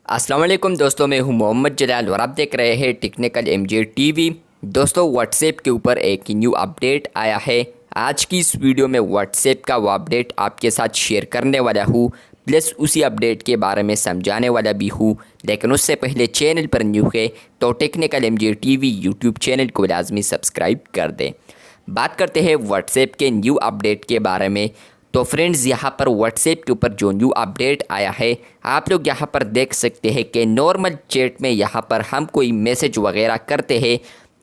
अस्सलाम वालेकुम दोस्तों, मैं हूं मोहम्मद जलाल और आप देख रहे हैं टेक्निकल एमजे टीवी। दोस्तों, व्हाट्सएप के ऊपर एक न्यू अपडेट आया है। आज की इस वीडियो में व्हाट्सएप का वो अपडेट आपके साथ शेयर करने वाला हूं, प्लस उसी अपडेट के बारे में समझाने वाला भी हूं। लेकिन उससे पहले चैनल पर न्यू है तो technical MJ TV YouTube channel को लाजमी सब्सक्राइब कर दें। बात करते हैं व्हाट्सएप के न्यू अपडेट के बारे में। तो फ्रेंड्स, यहाँ पर व्हाट्सएप के ऊपर जो न्यू अपडेट आया है, आप लोग यहाँ पर देख सकते हैं कि नॉर्मल चैट में यहाँ पर हम कोई मैसेज वगैरह करते हैं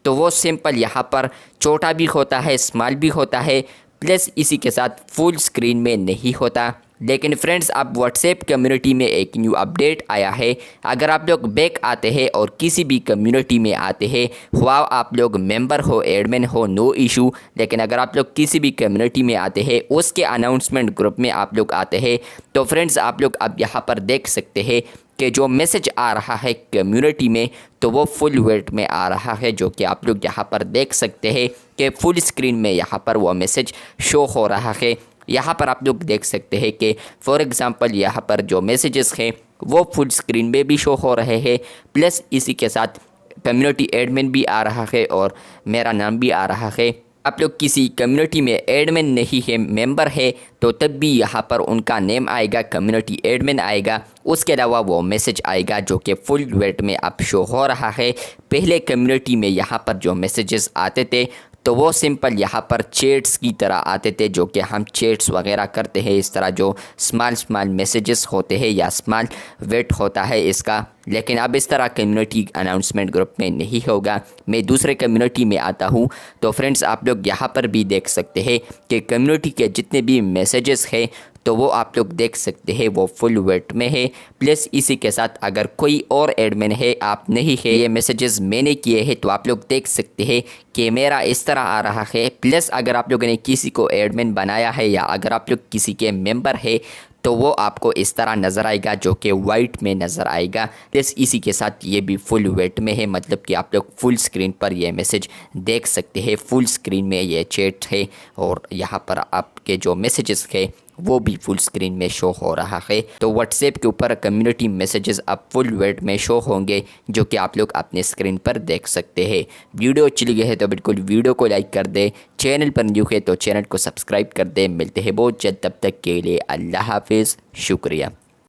तो वो सिंपल यहाँ पर छोटा भी होता है, स्मॉल भी होता है, प्लस इसी के साथ फुल स्क्रीन में नहीं होता। लेकिन फ्रेंड्स, अब व्हाट्सएप कम्युनिटी में एक न्यू अपडेट आया है। अगर आप लोग बैक आते हैं और किसी भी कम्युनिटी में आते हैं, हुआ आप लोग मेंबर हो, एडमिन हो, नो इशू। लेकिन अगर आप लोग किसी भी कम्युनिटी में आते हैं, उसके अनाउंसमेंट ग्रुप में आप लोग आते हैं, तो फ्रेंड्स आप लोग अब यहाँ पर देख सकते हैं कि जो मैसेज आ रहा है कम्युनिटी में तो वो फुल वेट में आ रहा है, जो कि आप लोग यहाँ पर देख सकते हैं कि फुल स्क्रीन में यहाँ पर वो मैसेज शो हो रहा है। यहाँ पर आप लोग देख सकते हैं कि फॉर एग्ज़ाम्पल यहाँ पर जो मैसेजेस हैं वो फुल स्क्रीन में भी शो हो रहे हैं, प्लस इसी के साथ कम्युनिटी एडमिन भी आ रहा है और मेरा नाम भी आ रहा है। आप लोग किसी कम्युनिटी में एडमिन नहीं है, मेंबर है, तो तब भी यहाँ पर उनका नेम आएगा, कम्युनिटी एडमिन आएगा। उसके अलावा वो मैसेज आएगा जो कि फुल वेट में अब शो हो रहा है। पहले कम्युनिटी में यहाँ पर जो मैसेजेस आते थे तो वो सिंपल यहाँ पर चैट्स की तरह आते थे, जो कि हम चैट्स वगैरह करते हैं, इस तरह जो स्मॉल मैसेजेस होते हैं या स्मॉल वेट होता है इसका। लेकिन अब इस तरह कम्युनिटी अनाउंसमेंट ग्रुप में नहीं होगा। मैं दूसरे कम्युनिटी में आता हूँ तो फ्रेंड्स आप लोग यहाँ पर भी देख सकते हैं कि कम्युनिटी के जितने भी मैसेजेस हैं तो वो आप लोग देख सकते हैं वो फुल वेट में है। प्लस इसी के साथ अगर कोई और एडमिन है, आप नहीं है, ये मैसेजेस मैंने किए हैं, तो आप लोग देख सकते हैं कि मेरा इस तरह आ रहा है। प्लस अगर आप लोगों ने किसी को एडमिन बनाया है या अगर आप लोग किसी के मेंबर है तो वो आपको इस तरह नज़र आएगा, जो कि वाइट में नज़र आएगा। प्लस इसी के साथ ये भी फुल वेट में है, मतलब कि आप लोग फुल स्क्रीन पर ये मैसेज देख सकते हैं। फुल स्क्रीन में ये चैट है और यहाँ पर आपके जो मैसेजेस है वो भी फुल स्क्रीन में शो हो रहा है। तो व्हाट्सएप के ऊपर कम्युनिटी मैसेजेस अब फुल वेट में शो होंगे, जो कि आप लोग अपने स्क्रीन पर देख सकते हैं। वीडियो अच्छी लगी है तो बिल्कुल वीडियो को लाइक कर दे, चैनल पर न्यू है तो चैनल को सब्सक्राइब कर दे। मिलते हैं बहुत जल्द, तब तक के लिए अल्लाह हाफिज़, शुक्रिया।